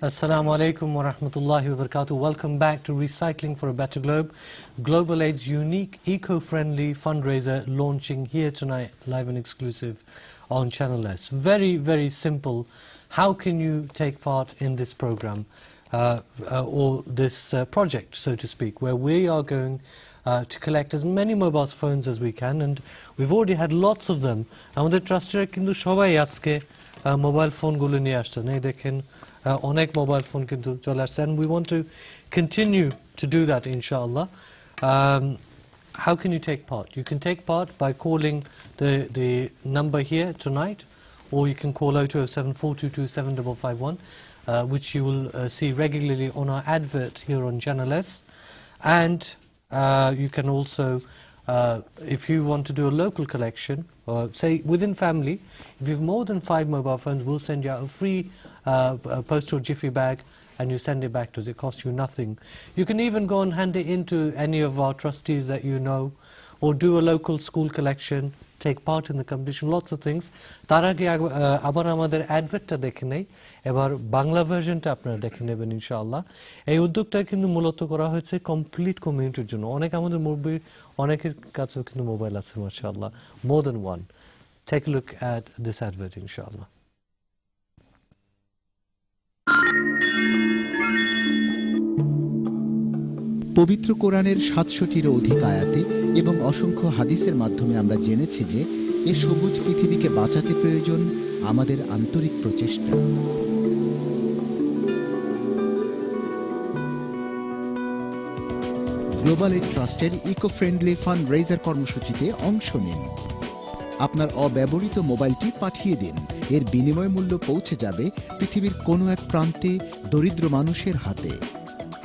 Assalamu alaikum wa rahmatullahi wa barakatuh. Welcome back to Recycling for a Better Globe. Global Aid's unique eco-friendly fundraiser launching here tonight, live and exclusive on Channel S. Very, very simple. How can you take part in this program or this project, so to speak, where we are going to collect as many mobile phones as we can, and we've already had lots of them. Amader trusteera kintu shobai আজকে mobile ফোনগুলো নিয়ে আসছেন, এই দেখেন অনেক mobile phone কিন্তু চলে আসছে, and we want to continue to do that inshallah. How can you take part? You can take part by calling the number here tonight, or you can call 0207 422 7551, which you will see regularly on our advert here on Channel S. And you can also, if you want to do a local collection, or say within family, if you have more than 5 mobile phones, we'll send you out a free postal jiffy bag, and you send it back to us. It costs you nothing. You can even go and hand it into any of our trustees that you know, or do a local school collection, take part in the competition, lots of things. তার আগে আবার আমাদের অ্যাডভার্টটা দেখে নেই, এবার বাংলা ভার্সনটা আপনারা দেখে নেবেন ইনশাআল্লাহ। এই উদ্যোগটা কিন্তু মূলত করা হয়েছে কমপ্লিট কমিউনিটির জন্য। অনেক আমাদের মুরব্বি অনেকের কাছেও কিন্তু মোবাইল আছে মাশাআল্লাহ, more than one. Take a look at this advert inshallah. পবিত্র কোরআনের ৭০০টিরও অধিক আয়াতে এবং অসংখ্য হাদিসের মাধ্যমে আমরা জেনেছি যে এ সবুজ পৃথিবীকে বাঁচাতে প্রয়োজন আমাদের আন্তরিক প্রচেষ্টা। গ্লোবাল এইড ট্রাস্টের ইকো ফ্রেন্ডলি ফান্ড রেজার কর্মসূচিতে অংশ নিন। আপনার অব্যবহৃত মোবাইলটি পাঠিয়ে দিন, এর বিনিময় মূল্য পৌঁছে যাবে পৃথিবীর কোনো এক প্রান্তে দরিদ্র মানুষের হাতে।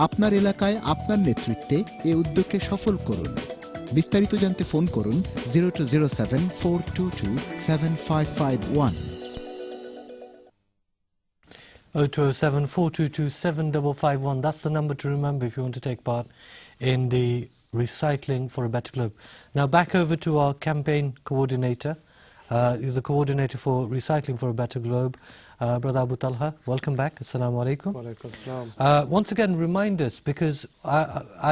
আপনার এলাকায় আপনার নেতৃত্বে এই উদ্যোগকে সফল করুন। বিস্তারিত জানতে ফোন করুন 0207 422 7551। 0207 422 7551. That's the number to remember if you want to take part in the Recycling for a Better Globe. Now back over to our campaign coordinator, the coordinator for Recycling for a Better Globe, Brother Abu Talha. Welcome back. Assalamu alaikum. Once again, remind us, because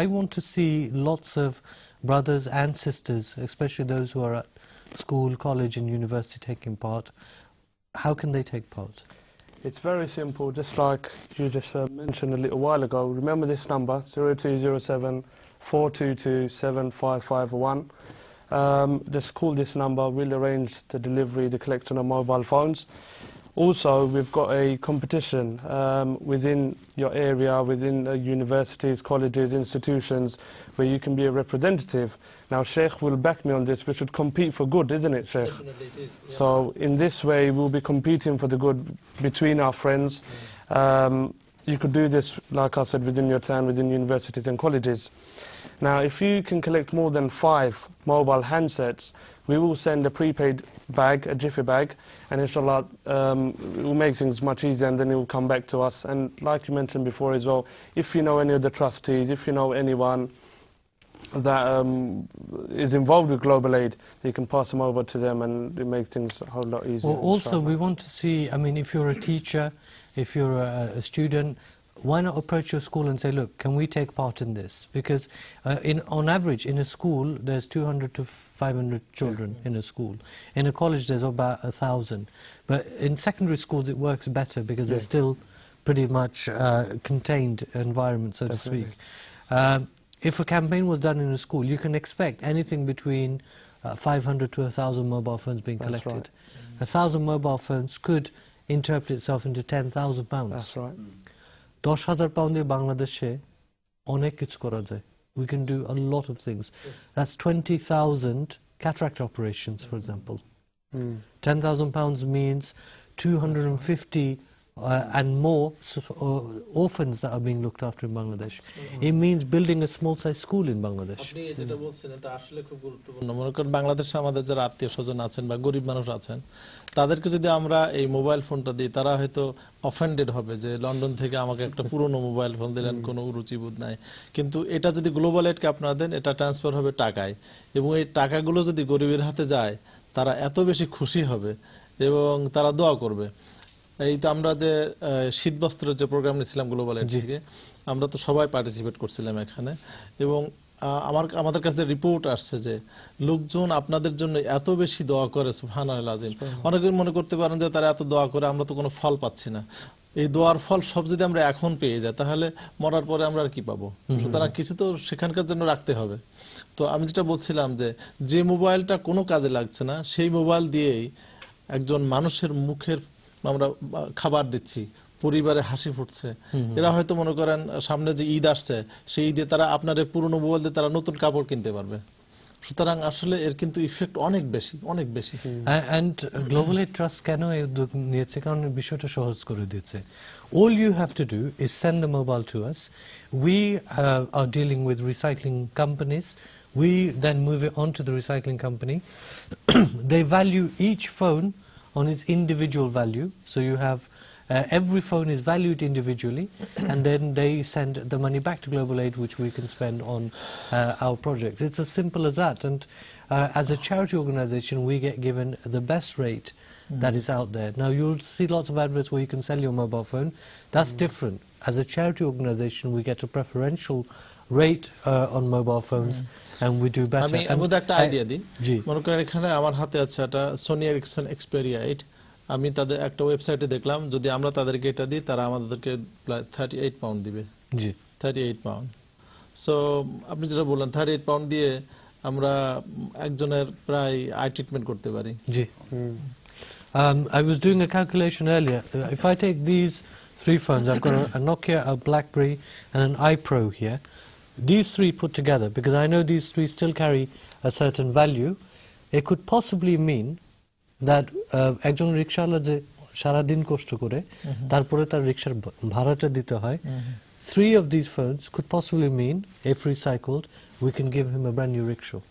I want to see lots of brothers and sisters, especially those who are at school, college and university taking part. How can they take part? It's very simple, just like you just mentioned a little while ago. Remember this number, 0207 422 7551. Just call this number, we'll arrange the delivery, the collection of mobile phones. Also, we've got a competition within your area, within universities, colleges, institutions, where you can be a representative. Now, Sheikh will back me on this. We should compete for good, isn't it, Sheikh? Definitely it is. Yeah. So, in this way, we'll be competing for the good between our friends. You could do this, like I said, within your town, within universities and colleges. Now, if you can collect more than 5 mobile handsets, we will send a prepaid bag, a jiffy bag, and inshallah it will make things much easier, and then it will come back to us. And like you mentioned before as well, if you know any of the trustees, if you know anyone that is involved with Global Aid, you can pass them over to them, and it makes things a whole lot easier. Well, also, we want to see, I mean, if you're a teacher, if you're a student, why not approach your school and say, look, can we take part in this? Because on average, in a school, there's 200 to 500 children in a school. In a college, there's about 1,000. But in secondary schools, it works better because they're still pretty much contained environment, so to speak. If a campaign was done in a school, you can expect anything between 500 to 1,000 mobile phones being collected. Right. 1,000 mobile phones could interpret itself into £10,000. That's right. 10,000 pounds Bangladeshe onek kichu kora jay. We can do a lot of things. That's 20,000 cataract operations, for example. £10,000 means 250 and more orphans that are being looked after in Bangladesh. It means building a small size school in Bangladesh. আপনি যেটা বলছেন এটা আসলে খুব গুরুত্বপূর্ণ। মনে করেন বাংলাদেশে আমাদের যারা আত্মীয়-স্বজন আছেন বা গরিব মানুষ আছেন, তাদেরকে যদি আমরা এই মোবাইল ফোনটা দিই, তারা হয়তো অফেন্ডেড হবে যে লন্ডন থেকে আমাকে একটা পুরনো মোবাইল ফোন দিলেন, কোনো রুচিবোধ নাই। কিন্তু এটা যদি গ্লোবাল এডকে আপনারা দেন, এটা ট্রান্সফার হবে টাকায়, এবং এই টাকাগুলো যদি গরিবের হাতে যায়, তারা এত বেশি খুশি হবে এবং তারা দোয়া করবে। এই তো আমরা যে শীতবস্ত্রের যে প্রোগ্রাম নিয়েছিলাম গ্লোবাল এড থেকে, আমরা তো সবাই পার্টিসিপেট করছিলাম এখানে, এবং আমাদের কাছে রিপোর্ট আসছে যে লোকজন আপনাদের জন্য এত বেশি দোয়া করে, সুবহানাল্লাহ আযীম। অনেকে মনে করতে পারেন যে তারা এত দোয়া করে, আমরা তো কোনো ফল পাচ্ছি না। এই দোয়ার ফল সব যদি আমরা এখন পেয়ে যাই, তাহলে মরার পরে আমরা আর কি পাবো? সুতরাং কিছু তো সেখানকার জন্য রাখতে হবে। তো আমি যেটা বলছিলাম যে মোবাইলটা কোনো কাজে লাগছে না, সেই মোবাইল দিয়েই একজন মানুষের মুখের আমরা খাবার দিচ্ছি, পরিবারে হাসি ফুটছে। এরা হয়তো মনে করেন সামনে যে ঈদ আসছে, সেই ঈদে তারা আপনার এই পুরনো মোবাইল দিয়ে তারা নতুন কাপড় কিনতে পারবে। সুতরাং আসলে এর কিন্তু ইফেক্ট অনেক বেশি, অনেক বেশি। And Global Aid Trust কেন এই উদ্যোগ নিয়েছে? কারণ বিষয়টা সহজ করে দিচ্ছে। All you have to do is send the mobile to us. We are dealing with recycling companies. We then move it on to the recycling company. They value each phone on its individual value. So you have every phone is valued individually, and then they send the money back to Global Aid, which we can spend on our projects. It's as simple as that. And as a charity organization, we get given the best rate that is out there. Now, you'll see lots of adverts where you can sell your mobile phone. That's different. As a charity organization, we get a preferential rate on mobile phones, and we do better. আমি একটা idea দিই। মনে করেন এখানে আমার হাতে আছে একটা সোনি এরিকসন এক্সপেরিয়া 8। আমি তাদের একটা ওয়েবসাইটে দেখলাম, যদি আমরা তাদেরকে এটা দিই, তারা আমাদেরকে 38 পাউন্ড দিবে। জি, 38 পাউন্ড। সো আপনি যেটা বললেন, 38 পাউন্ড দিয়ে আমরা একজনের প্রায় আই ট্রিটমেন্ট করতে পারি। জি। I was doing a calculation earlier. If I take these 3 phones, I've got a Nokia, a BlackBerry, and an iPro here. These 3 put together, because I know these 3 still carry a certain value, it could possibly mean that একজন রিকশাওয়ালা যে সারাদিন কষ্ট করে তারপরে তার রিকশার ভাড়াটা দিতে হয়, 3 of these phones could possibly mean, if recycled, we can give him a brand new rickshaw.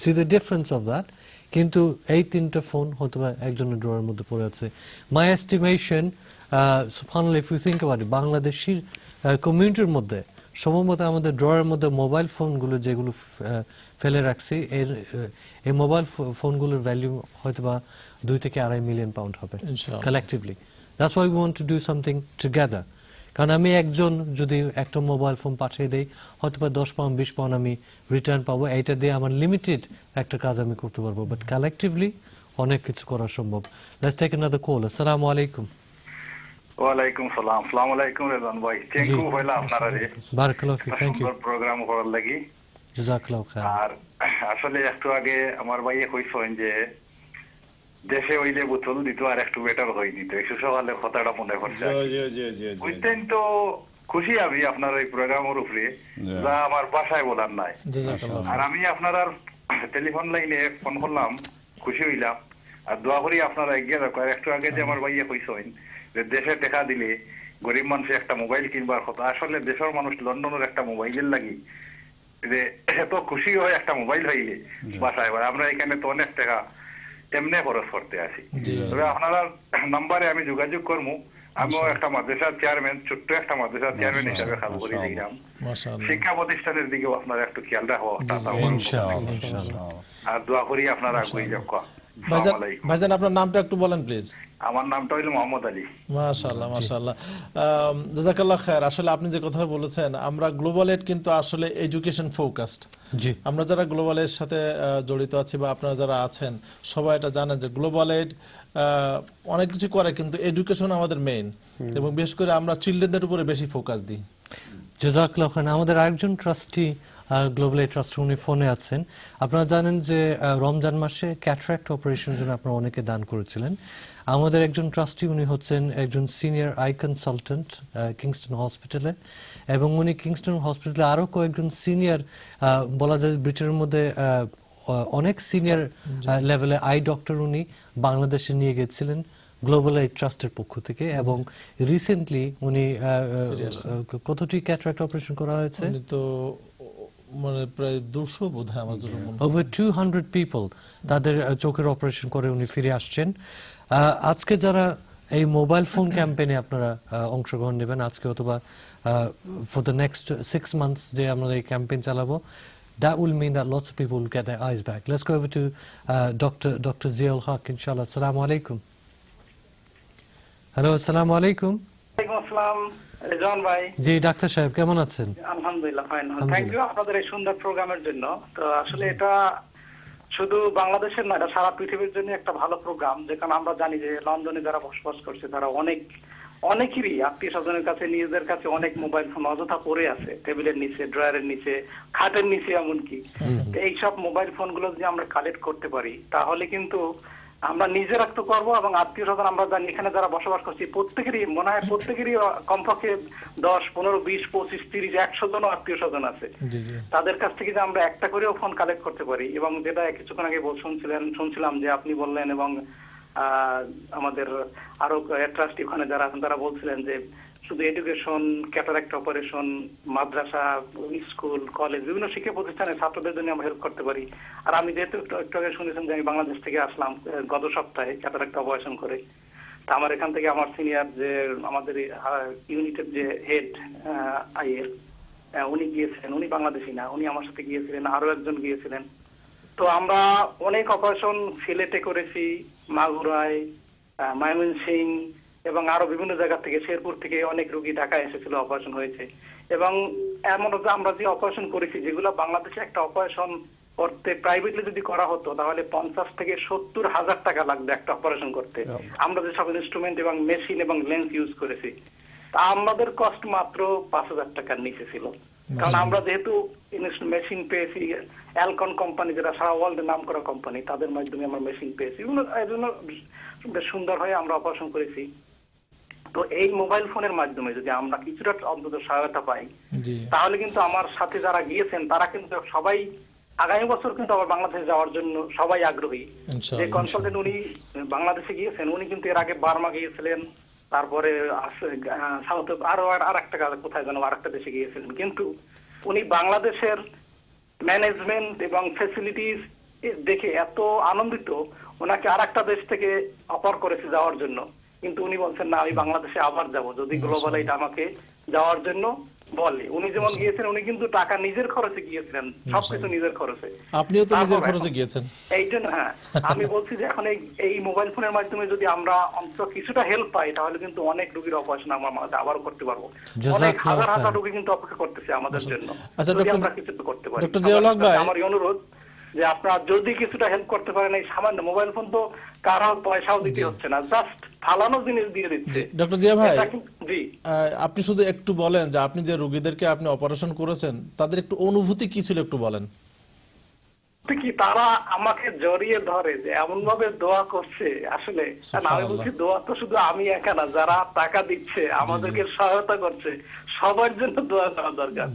See the difference of that? কিন্তু এই 3টা ফোন হয়তো একজনের ড্রয়ের মধ্যে পড়ে আছে। My estimation, subhanallah, if you think about it, Bangladeshi কমিউনিটির মধ্যে সম্ভবত আমাদের ড্রয়ের মধ্যে মোবাইল ফোনগুলো যেগুলো ফেলে রাখছি, এই মোবাইল ফোনগুলোর ভ্যালু হয়তো বা 2 থেকে 2.5 মিলিয়ন পাউন্ড হবে collectively. That's why we want to do something together. কারণ আমি একজন যদি একটা মোবাইল ফোন পাঠিয়ে দেই, হয়তো বা 10 পাউন্ড 20 পাউন্ড আমি রিটার্ন পাবো, এটা দিয়ে আমার লিমিটেড একটা কাজ আমি করতে পারবো, বাট কালেকটিভলি অনেক কিছু করা সম্ভব। Let's take another call. আসসালামু আলাইকুম। ওয়ালাইকুম সালাম। আসসালামু আলাইকুম রেজান ভাই। থ্যাংক ইউ হইলা আপনারা রে। বারাকাল্লাহু ফিক। Thank you. প্রোগ্রাম করার লাগি। জাযাকাল্লাহু খাইর। আর আসলে একটু আগে আমার ভাইয়ে কইছেন যে দেশে হইলে বোতল দিত আর একটু বেটার হই দিত। এই সকালে কথাটা মনে পড়ছে। বুঝতেন তো খুশি আমি আপনার এই প্রোগ্রামের উপরে, যা আমার বাসায় বলার নাই। আর আমি আপনার টেলিফোন লাইনে ফোন করলাম, খুশি হইলাম আর দোয়া করি আপনারা এগিয়ে রাখো। আর একটু আগে যে আমার ভাইয়ে কইছেন যে দেশে টাকা দিলে গরিব মানুষ একটা মোবাইল কিনবার কথা, আসলে দেশের মানুষ লন্ডনের একটা মোবাইলের লাগি যে এত খুশি হয় একটা মোবাইল হইলে বাসায়। আমরা এখানে তো অনেক টাকা এমনি খরচ করতে আছি। তবে আপনারা নাম্বারে আমি যোগাযোগ করবো। আমিও একটা মাদ্রাসার চেয়ারম্যান, ছোট্ট একটা মাদ্রাসার চেয়ারম্যান হিসাবে কাজ করে দেখলাম। শিক্ষা প্রতিষ্ঠানের দিকেও আপনারা একটু খেয়াল রাখো আর দোয়া করি আপনারা আগুয়ে যাক। ভাইজান আপনার নামটা একটু বলেন প্লিজ। আমার নামটা হইল মোহাম্মদ আলী। মাশাআল্লাহ মাশাআল্লাহ, জাযাকাল্লাহ খায়ের। আসলে আপনি যে কথাটা বলেছেন, আমরা গ্লোবাল এড কিন্তু আসলে এডুকেশন ফোকাসড। জি, আমরা যারা গ্লোবাল এর সাথে জড়িত আছি বা আপনারা যারা আছেন সবাই এটা জানেন যে গ্লোবাল এড অনেক কিছু করে, কিন্তু এডুকেশন আমাদের মেইন, এবং বিশেষ করে আমরা চিলড্রেনদের উপরে বেশি ফোকাস দিই। জাযাকাল্লাহ খান। আমাদের আরেকজন ট্রাস্টি গ্লোবাল এড ট্রাস্ট, উনি ফোনে আছেন। আপনারা জানেন যে রমজান মাসে ক্যাটারাক্ট অপারেশনের জন্য আপনারা অনেকে দান করেছিলেন। আমাদের একজন ট্রাস্টি, উনি হচ্ছেন একজন সিনিয়র আই কনসালটেন্ট কিংস্টন হসপিটালে, এবং উনি কিংস্টন হসপিটালে আরও কয়েকজন সিনিয়র, বলা যায় ব্রিটেনের মধ্যে অনেক সিনিয়র লেভেলে আই ডক্টর উনি বাংলাদেশে নিয়ে গেছিলেন গ্লোবাল এড ট্রাস্টের পক্ষ থেকে। এবং রিসেন্টলি উনি কতটি ক্যাটারাক্ট অপারেশন করা হয়েছে? তো মানে প্রায় 200 বোধহয় আমার জন্য মনে হয়। Over 200 people তাদের চোখের অপারেশন করে উনি ফিরে আসছেন। আজকে যারা এই মোবাইল ফোন ক্যাম্পেইনে আপনারা অংশগ্রহণ নেবেন আজকে অথবা for the next 6 months যে আমরা এই ক্যাম্পেইন চালাবো, that will mean that lots of people will get their eyes back. Let's go over to Dr. Ziaul Haq, inshallah. Assalamu alaikum. Hello, আসসালামু আলাইকুম। ওয়ালাইকুম আসসালাম রেজন ভাই। জি ডাক্তার সাহেব, কেমন আছেন? আলহামদুলিল্লাহ ফাইন। থ্যাংক ইউ আপনাদের এই সুন্দর প্রোগ্রামের জন্য। তো আসলে এটা শুধু বাংলাদেশের না, এটা সারা পৃথিবীর জন্য একটা ভালো প্রোগ্রাম, যেখানে আমরা জানি যে লন্ডনে যারা বসবাস করছে তারা অনেকেরই আত্মীয় স্বজনের কাছে, নিজেদের কাছে অনেক মোবাইল ফোন অযথা পড়ে আছে, টেবিলের নিচে, ড্রয়ারের নিচে, খাটের নিচে, এমনকি এইসব মোবাইল ফোন গুলো যদি আমরা কালেক্ট করতে পারি তাহলে কিন্তু আমরা নিজেরা তো করবো, এবং আত্মীয় স্বজন আমরা জানি এখানে যারা বসবাস করছি প্রত্যেকেরই মনে হয় কমপক্ষে 10, 15, 20, 25, 30, 100 জন আত্মীয় স্বজন আছে। তাদের কাছ থেকে যে আমরা একটা করেও ফোন কালেক্ট করতে পারি, এবং যেটা কিছুক্ষণ আগে শুনছিলাম যে আপনি বললেন, এবং আমাদের আরো ট্রাস্টি ওখানে যারা আছেন তারা বলছিলেন যে শুধু এডুকেশন, ক্যাটারাক্ট অপারেশন, মাদ্রাসা, স্কুল, কলেজ, বিভিন্ন শিক্ষা প্রতিষ্ঠানের ছাত্রদের জন্য আমরা হেল্প করতে পারি। আর আমি যেহেতু একটু আগে শুনেছেন যে আমি বাংলাদেশ থেকে আসলাম গত সপ্তাহে ক্যাটারাক্ট অপারেশন করে, তা আমার এখান থেকে আমার সিনিয়র যে আমাদের ইউনিটের যে হেড আইএর, উনি গিয়েছিলেন, উনি বাংলাদেশি না, উনি আমার সাথে গিয়েছিলেন, আরো একজন গিয়েছিলেন। তো আমরা অনেক অপারেশন সিলেটে করেছি, মাগুরায়, ময়মনসিংহ এবং আরো বিভিন্ন জায়গা থেকে, শেরপুর থেকে অনেক রোগী ঢাকায় এসেছিল, অপারেশন হয়েছে। এবং এমন আমরা যে অপারেশন করেছি যেগুলো বাংলাদেশে একটা অপারেশন করতে প্রাইভেটলি যদি করা হতো তাহলে 50 থেকে 70 হাজার টাকা লাগবে একটা অপারেশন করতে। আমরা যে সব ইনস্ট্রুমেন্ট এবং মেশিন এবং লেন্স ইউজ করেছি, তা আমাদের কস্ট মাত্র 5000 টাকার নিচে ছিল। কারণ আমরা যেহেতু মেশিন পেয়েছি, অ্যালকন কোম্পানি যেটা সারা ওয়ার্ল্ডে নাম করা কোম্পানি, তাদের মাধ্যমে আমরা মেশিন পেয়েছি, এই জন্য বেশ সুন্দর হয়ে আমরা অপারেশন করেছি। তো এই মোবাইল ফোনের মাধ্যমে যদি আমরা কিছুটা অন্তত সহায়তা পাই তাহলে কিন্তু আমার সাথে যারা গিয়েছেন তারা কিন্তু সবাই আগামী বছর কিন্তু আবার বাংলাদেশে যাওয়ার জন্য সবাই আগ্রহী। যে কনসালটেন্ট উনি বাংলাদেশে গিয়েছেন, উনি কিন্তু এর আগে বার্মা গিয়েছিলেন, তারপরে সাউথ আর একটা কোথায় যেন আর একটা দেশে গিয়েছিলেন, কিন্তু উনি বাংলাদেশের ম্যানেজমেন্ট এবং ফ্যাসিলিটিস দেখে এত আনন্দিত, ওনাকে আর একটা দেশ থেকে অফার করেছে যাওয়ার জন্য, কিন্তু উনি বলছেন না আমি বাংলাদেশে আবার যাব যদি গ্লোবাল এইড আমাকে যাওয়ার জন্য বলে। উনি যেমন গিয়েছেন, উনি কিন্তু টাকা নিজের খরচে গিয়েছিলেন, সবকিছু নিজের খরচে। আপনিও তো নিজের খরচে গিয়েছেন। এই জন্য হ্যাঁ, আমি বলছি যে এখন এই মোবাইল ফোনের মাধ্যমে যদি আমরা অন্তত কিছুটা হেল্প পাই তাহলে কিন্তু অনেক রোগীর অপারেশন আমরা আবারও করতে পারবো। অনেক হাজার হাজার রোগী কিন্তু অপেক্ষা করতেছে আমাদের জন্য, যদি আমরা কিছু করতে পারি। ডক্টর জিয়াউল হক ভাই, আমার অনুরোধ যে আপনারা যদি কিছুটা হেল্প করতে পারেন, এই সামান্য মোবাইল ফোন তো কারো পয়সাও দিতে হচ্ছে না, জাস্ট ফালানো জিনিস দিয়ে দিচ্ছে। ডক্টর জিয়া ভাই, জি আপনি শুধু একটু বলেন যে আপনি যে রোগীদেরকে আপনি অপারেশন করেছেন তাদের একটু অনুভূতি কি ছিল, একটু বলেন। কি তারা আমাকে জড়িয়ে ধরে যে এমন ভাবে দোয়া করছে, আসলে আমি বলছি দোয়া তো শুধু আমি একা না, যারা টাকা দিচ্ছে আমাদেরকে সহায়তা করছে সবার জন্য দোয়া করা দরকার।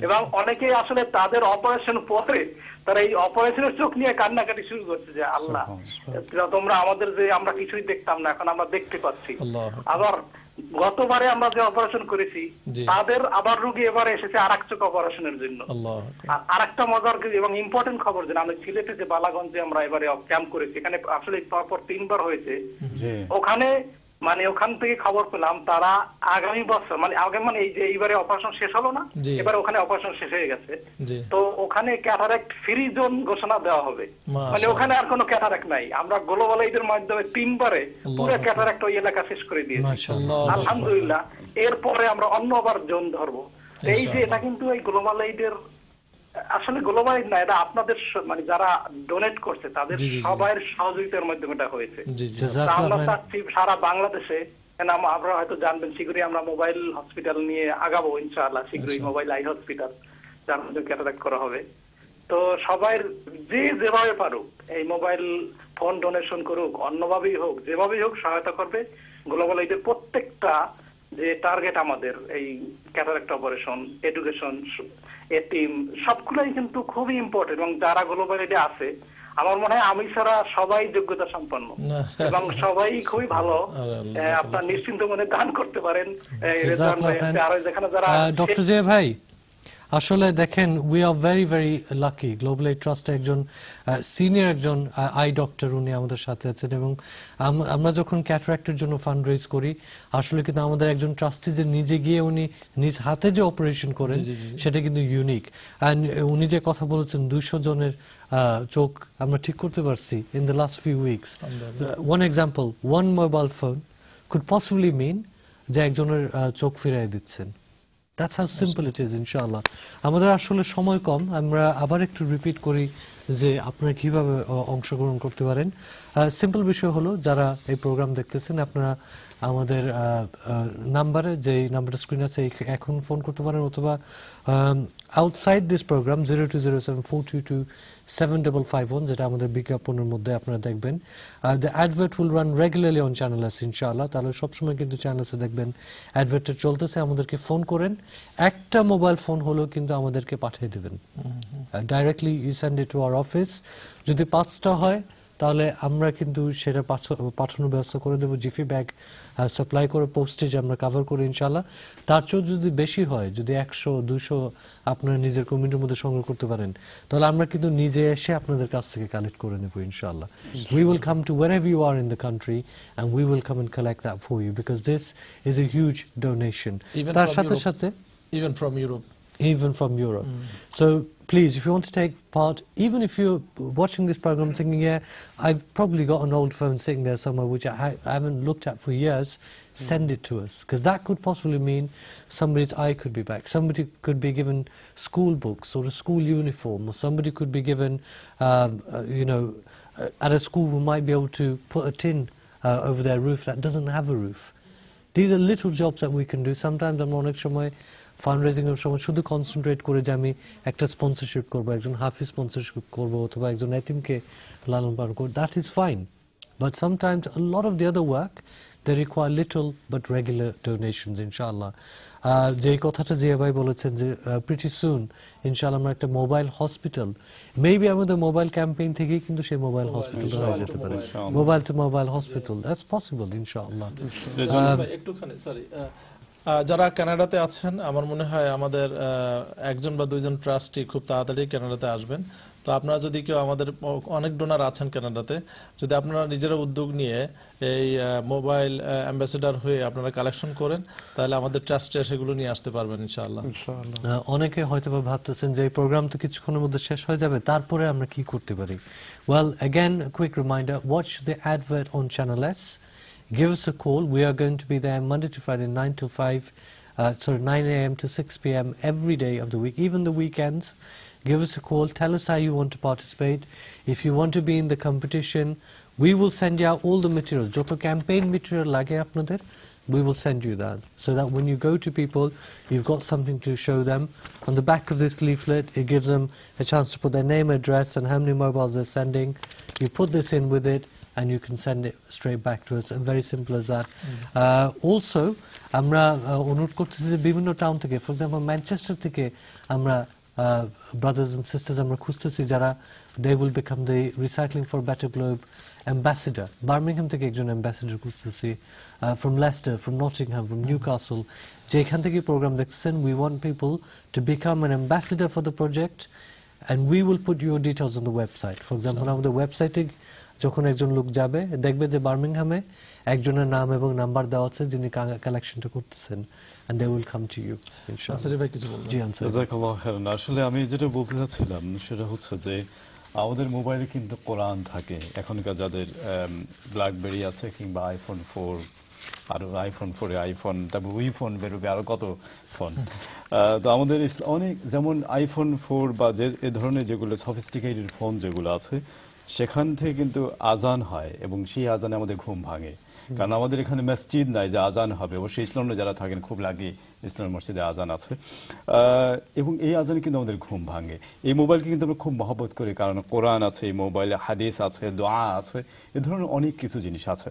এবং অনেকে আসলে তাদের অপারেশন পরে তারা এই অপারেশনের চোখ নিয়ে কান্নাকাটি শুরু করছে যে আল্লাহ তোমরা আমাদের, যে আমরা কিছুই দেখতাম না এখন আমরা দেখতে পাচ্ছি। আবার গতবারে আমরা যে অপারেশন করেছি তাদের আবার রোগী এবারে এসেছে আর এক চোখ অপারেশনের জন্য। আর একটা মজার এবং ইম্পর্টেন্ট খবর, যে আমরা সিলেটে যে বালাগঞ্জে আমরা এবারে ক্যাম্প করেছি, এখানে আসলে পরপর 3 বার হয়েছে, ওখানে মানে ওখান থেকে খবর পেলাম তারা আগামী বছর মানে এই যে এইবারে অপারেশন শেষ হলো না, এবারে ওখানে অপারেশন শেষ হয়ে গেছে, তো ওখানে ক্যাটারাক্ট ফ্রি জোন ঘোষণা দেওয়া হবে। মানে ওখানে আর কোনো ক্যাটারাক্ট নাই। আমরা গ্লোবাল এইডের মাধ্যমে 3 বারে পুরো ক্যাটারাক্ট ওই এলাকা শেষ করে দিয়েছি আলহামদুলিল্লাহ। এরপরে আমরা অন্য আবার জোন ধরবো। এই যে এটা কিন্তু এই গ্লোবাল এইডের আসলে গ্লোবাল না, এটা আপনাদের মানে যারা ডোনেট করছে তাদের সবার সহযোগিতার মাধ্যমে এটা হয়েছে। আমরা চাচ্ছি সারা বাংলাদেশে, আপনারা হয়তো জানবেন শীঘ্রই আমরা মোবাইল হসপিটাল নিয়ে আগাবো ইনশাআল্লাহ, শীঘ্রই মোবাইল আই হসপিটাল যার মধ্যে ক্যাটারাক্ট করা হবে। তো সবাই যে যেভাবে পারুক এই মোবাইল ফোন ডোনেশন করুক, অন্যভাবেই হোক, যেভাবেই হোক সহায়তা করবে। গ্লোবাল এইডের প্রত্যেকটা যে টার্গেট আমাদের এই ক্যাটারাক্ট অপারেশন, এডুকেশন, এটিম সবগুলোই কিন্তু খুবই ইম্পর্টেন্ট। এবং যারা গ্লোবাল এইডে আছে আমার মনে হয় আমি ছাড়া সবাই যোগ্যতা সম্পন্ন এবং সবাই খুবই ভালো। আপনার নিশ্চিন্ত মনে দান করতে পারেন। ডক্টর জিয়া ভাই, আসলে দেখেন we are very very lucky, global aid ট্রাস্টে একজন সিনিয়র একজন আই ডক্টর উনি আমাদের সাথে আছেন, এবং আমরা যখন ক্যাটারাক্টের জন্য ফান্ড রেজ করি আসলে কিন্তু আমাদের একজন ট্রাস্টি যে নিজে গিয়ে উনি নিজ হাতে যে অপারেশন করেন সেটা কিন্তু ইউনিক। অ্যান্ড উনি যে কথা বলেছেন 200 জনের চোখ আমরা ঠিক করতে পারছি in the last few weeks. One example, one mobile phone could possibly mean যে একজনের চোখ ফিরিয়ে দিচ্ছেন। That's how simple it is, ইনশাআল্লাহ। আমাদের আসলে সময় কম, আমরা আবার একটু রিপিট করি যে আপনারা কিভাবে অংশগ্রহণ করতে পারেন। সিম্পল বিষয় হলো, যারা এই প্রোগ্রাম দেখতেছেন আপনারা আমাদের নাম্বারে, যে নাম্বারটা স্ক্রিন আছে, এখন ফোন করতে পারেন, অথবা আউটসাইড দিস প্রোগ্রাম 0207422751, যেটা আমাদের বিজ্ঞাপনের মধ্যে আপনারা দেখবেন। The advert will run regularly on channel S, ইনশাআল্লাহ। তাহলে সবসময় কিন্তু চ্যানেল এসে দেখবেন অ্যাডভার্টটা চলতেছে। আমাদেরকে ফোন করেন, একটা মোবাইল ফোন হলেও কিন্তু আমাদেরকে পাঠিয়ে দেবেন directly, you send it to our office. যদি 5টা হয় তাহলে আমরা কিন্তু সেটা পাঠানোর ব্যবস্থা করে দেবো, জিফি ব্যাগ সাপ্লাই করে, পোস্টেজ আমরা কভার করি ইনশাআল্লাহ। তার চেয়েও যদি বেশি হয়, যদি 100-200 আপনারা নিজের কমিউনিটির মধ্যে সংগ্রহ করতে পারেন, তাহলে আমরা কিন্তু নিজে এসে আপনাদের কাছ থেকে কালেক্ট করে নেব ইনশাআল্লাহ। We will come to wherever you are in the country and we will come and collect that for you, because this is a huge donation. তার সাথে সাথে even from Europe. Even from Europe. So please, if you want to take part, even if you're watching this program thinking, yeah, I've probably got an old phone sitting there somewhere which I haven't looked at for years, send it to us, because that could possibly mean somebody's eye could be back, somebody could be given school books or a school uniform, or somebody could be given, at a school we might be able to put a tin over their roof that doesn't have a roof. These are little jobs that we can do. Sometimes আমরা অনেক সময় fundraising এর সময় শুধু concentrate করে যে আমি একটা স্পন্সরশিপ করবো, একজন হাফিজ স্পন্সরশিপ করবো, অথবা একজন এতিমকে লালন পালন করবো, that is fine. But sometimes a lot of the other work, they require little but regular donations, ইনশাআল্লাহ। যে কথাটা জিয়া ভাই বলেছেন যে pretty soon ইনশাআল্লাহ আমরা একটা মোবাইল হসপিটাল, মেবি আমাদের মোবাইল ক্যাম্পেইন থেকেই কিন্তু সেই মোবাইল হসপিটাল হয়ে যেতে পারে, mobile to mobile hospital, that's possible ইনশাআল্লাহ। একটুখানি সরি, যারা কানাডাতে আছেন, আমার মনে হয় আমাদের 1 বা 2 ট্রাস্টি খুব তাড়াতাড়ি কানাডাতে আসবেন। তো আপনারা যদি কেউ, আমাদের অনেক ডোনার আছেন কানাডাতে, যদি আপনারা নিজেরা উদ্যোগ নিয়ে এই মোবাইল অ্যাম্বাসেডর হয়ে আপনারা কালেকশন করেন, তাহলে আমাদের ট্রাস্টে সেগুলো নিয়ে আসতে পারবেন ইনশাআল্লাহ। অনেকে হয়তো ভাবতেছেন যে এই প্রোগ্রাম তো কিছুক্ষণের মধ্যে শেষ হয়ে যাবে, তারপরে আমরা কি করতে পারি? Well, again, a quick reminder, watch the advert on Channel S. Give us a call. We are going to be there Monday to Friday, 9 a.m. to 6 p.m. every day of the week, even the weekends. Give us a call. Tell us how you want to participate. If you want to be in the competition, we will send you out all the materials. Joto campaign material lage apnader, we will send you that, so that when you go to people, you've got something to show them. On the back of this leaflet, it gives them a chance to put their name, address, and how many mobiles they're sending. You put this in with it, and you can send it straight back to us. Very simple as that. Also, আমরা অনুরোধ করতেছি যে বিভিন্ন town থেকে, for example Manchester থেকে আমরা brothers and sisters আমরা খুঁজতেছি যারা they will become the Recycling for a Better Globe ambassador. Birmingham থেকে একজন অ্যাম্বাসেডর খুঁজতেছি, from Leicester, from Nottingham, from Newcastle, যেখান থেকে প্রোগ্রাম দেখতেছেন, we want people to become an ambassador for the project, and we will put your details on the website. For example, আমাদের ওয়েবসাইটে যখন একজন লোক যাবে, দেখবে যে বার্মিংহামে একজনের নাম এবং নাম্বার দেওয়া আছে যিনি কালেকশনটা করতেছেন, and they will come to you ইনশাআল্লাহ। ভাই কিছু বলবেন? জি আনসার। জাযাকাল্লাহু খাইরান। আসলে আমি যেটা বলতে চাচ্ছিলাম সেটা হচ্ছে যে আমাদের মোবাইলে কিন্তু কোরআন থাকে। এখনকার যাদের ব্ল্যাকবেরি আছে কিংবা আইফোন 4, আর আইফোন 4, আইফোন, তারপর উই ফোন বেরোবে, আরো কত ফোন। তো আমাদের অনেক, যেমন আইফোন 4 বা যে এ ধরনের যেগুলো সফিস্টিকেটেড ফোন যেগুলো আছে, সেখান থেকে কিন্তু আজান হয় এবং সেই আজানে আমাদের ঘুম ভাঙে। কারণ আমাদের এখানে মসজিদ নাই যে আজান হবে, অবশ্যই ইসলামে যারা থাকেন খুব লাগে ইসলাম মসজিদে আজান আছে, এবং এই আজানে কিন্তু আমাদের ঘুম ভাঙে। এই মোবাইলকে কিন্তু আমরা খুব মহব্বত করি, কারণ কোরআন আছে এই মোবাইলে, হাদিস আছে, দোয়া আছে, এ ধরনের অনেক কিছু জিনিস আছে।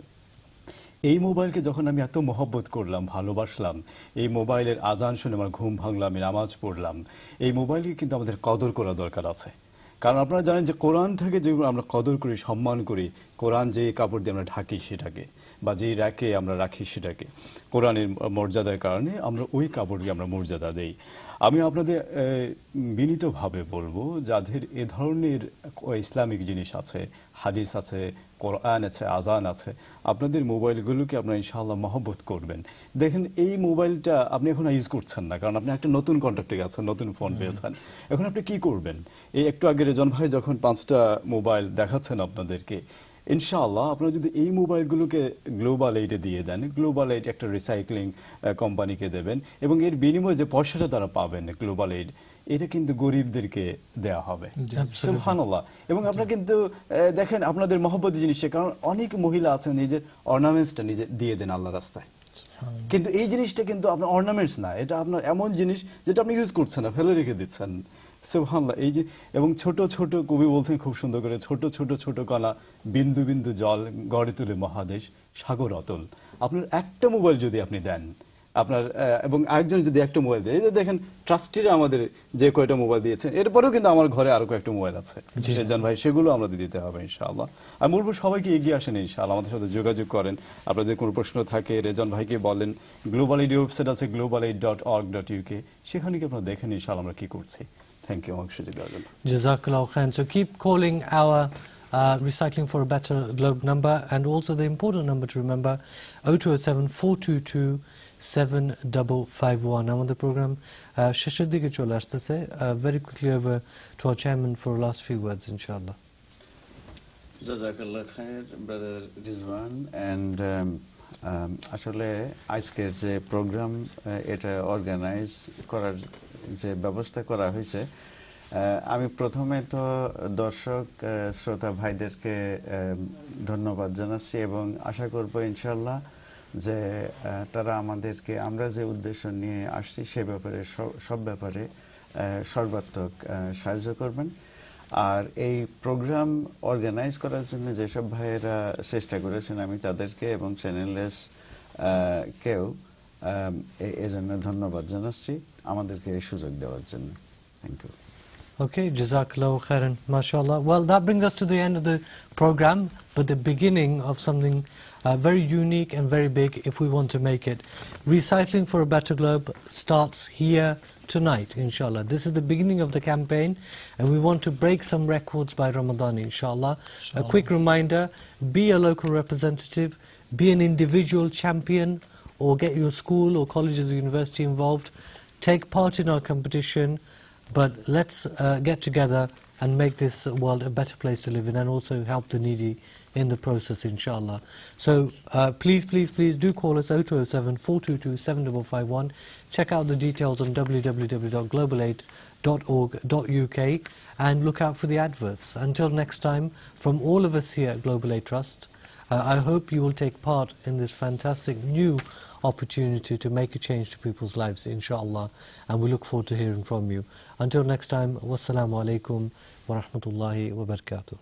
এই মোবাইলকে যখন আমি এত মহব্বত করলাম, ভালোবাসলাম, এই মোবাইলের আজান শুনে আমার ঘুম ভাঙলাম, আমি নামাজ পড়লাম, এই মোবাইলকে কিন্তু আমাদের কদর করা দরকার আছে। কারণ আপনারা জানেন যে কোরআনটাকে যেগুলো আমরা কদর করি, সম্মান করি, কোরআন যে কাপড় দিয়ে আমরা ঢাকি সেটাকে, বা যেই র্যাকে আমরা রাখি সেটাকে, কোরআনের মর্যাদার কারণে আমরা ওই কাপড়কে আমরা মর্যাদা দেই। আমি আপনাদের বিনীতভাবে বলবো, যাদের এ ধরনের ইসলামিক জিনিস আছে, হাদিস আছে, কোরআন আছে, আজান আছে, আপনাদের মোবাইলগুলোকে আপনারা ইনশাআল্লাহ মহব্বত করবেন। দেখেন এই মোবাইলটা আপনি এখন ইউজ করছেন না, কারণ আপনি একটা নতুন কন্ট্যাক্টে গেছেন, নতুন ফোন পেয়েছেন, এখন আপনি কি করবেন? এই একটু আগে রেজন ভাই যখন 5টা মোবাইল দেখাচ্ছেন আপনাদেরকে, ইনশাআল্লাহ আপনারা যদি এই মোবাইলগুলোকে গ্লোবাল এইডে দিয়ে দেন, গ্লোবাল এইড একটা রিসাইক্লিং কোম্পানিকে দেবেন এবং এর বিনিময়ে যে পয়সাটা তারা পাবেন গ্লোবাল এইড, এটা কিন্তু গরিবদেরকে দেয়া হবে। সুবহানাল্লাহ। এবং আপনারা কিন্তু দেখেন আপনাদের মহব্বত জিনিসটা, কারণ অনেক মহিলা আছেন নিজের অর্নামেন্টসটা নিজে দিয়ে দেন আল্লাহর রাস্তায়, কিন্তু এই জিনিসটা কিন্তু আপনার অর্নামেন্টস না, এটা আপনার এমন জিনিস যেটা আপনি ইউজ করছেন না, ফেলে রেখে দিচ্ছেন। সুবহানাল্লাহ। এই যে এবং ছোট ছোট, কবি বলছেন খুব সুন্দর করে, ছোট ছোট ছোট কণা বিন্দু বিন্দু জল গড়ে তুলে মহাদেশ সাগর অতল। আপনার একটা মোবাইল যদি আপনি দেন আপনার এবং আরেকজন যদি একটা মোবাইল দেয়, এই যে দেখেন ট্রাস্টিরা আমাদের যে কয়টা মোবাইল দিয়েছেন, এরপরেও কিন্তু আমার ঘরে আরো কয়েকটা মোবাইল আছে সেজান ভাই, সেগুলো আমরা দিতে হবে ইনশাআল্লাহ। আমি বলবো সবাইকে এগিয়ে আসেন ইনশাআল্লাহ, আমাদের সাথে যোগাযোগ করেন, আপনাদের কোনো প্রশ্ন থাকে রেজন ভাইকে বলেন। গ্লোবাল এইড ওয়েবসাইট আছে globalaid.org.uk, সেখানে কি আপনারা দেখেন ইনশাআল্লাহ আমরা কি করছি। থ্যাংক ইউ আমাকে সুযোগ দেওয়ার জন্য। Jazakallah khair. So keep calling our Recycling for a Better Globe number, and also the important number to remember, 0207 422 7551. আমাদের প্রোগ্রাম শেষের দিকে চলে আসতেছে। Very quickly over to our chairman for last few words, inshallah. Jazakallah khair, brother Rizwan. And আসলে আজকের যে programme এটা organise করার যে ব্যবস্থা করা হয়েছে, আমি প্রথমে তো দর্শক শ্রোতা ভাইদেরকে ধন্যবাদ জানাচ্ছি এবং আশা করব ইনশাল্লাহ যে তারা আমাদেরকে আমরা যে উদ্দেশ্য নিয়ে আসছি সে ব্যাপারে সব ব্যাপারে সর্বাত্মক সাহায্য করবেন। আর এই প্রোগ্রাম অর্গানাইজ করার জন্য যেসব ভাইয়েরা চেষ্টা করেছেন আমি তাদেরকে এবং চ্যানেললেস কেউ এজন্য ধন্যবাদ জানাচ্ছি আমাদেরকে এই সুযোগ দেওয়ার জন্য। Thank you. Okay, Jazakallah khairan, mashallah. Well, that brings us to the end of the program, but the beginning of something very unique and very big if we want to make it. Recycling for a Better Globe starts here tonight, inshallah. This is the beginning of the campaign, and we want to break some records by Ramadan, inshallah. A quick reminder, be a local representative, be an individual champion, or get your school or colleges or university involved. Take part in our competition, but let's get together and make this world a better place to live in, and also help the needy in the process, inshallah. So please do call us 0207 422 7551. Check out the details on www.globalaid.org.uk and look out for the adverts. Until next time, from all of us here at Global Aid Trust, I hope you will take part in this fantastic new opportunity to make a change to people's lives, inshallah, and we look forward to hearing from you. Until next time, wassalamu alaikum wa rahmatullahi wa barakatuh.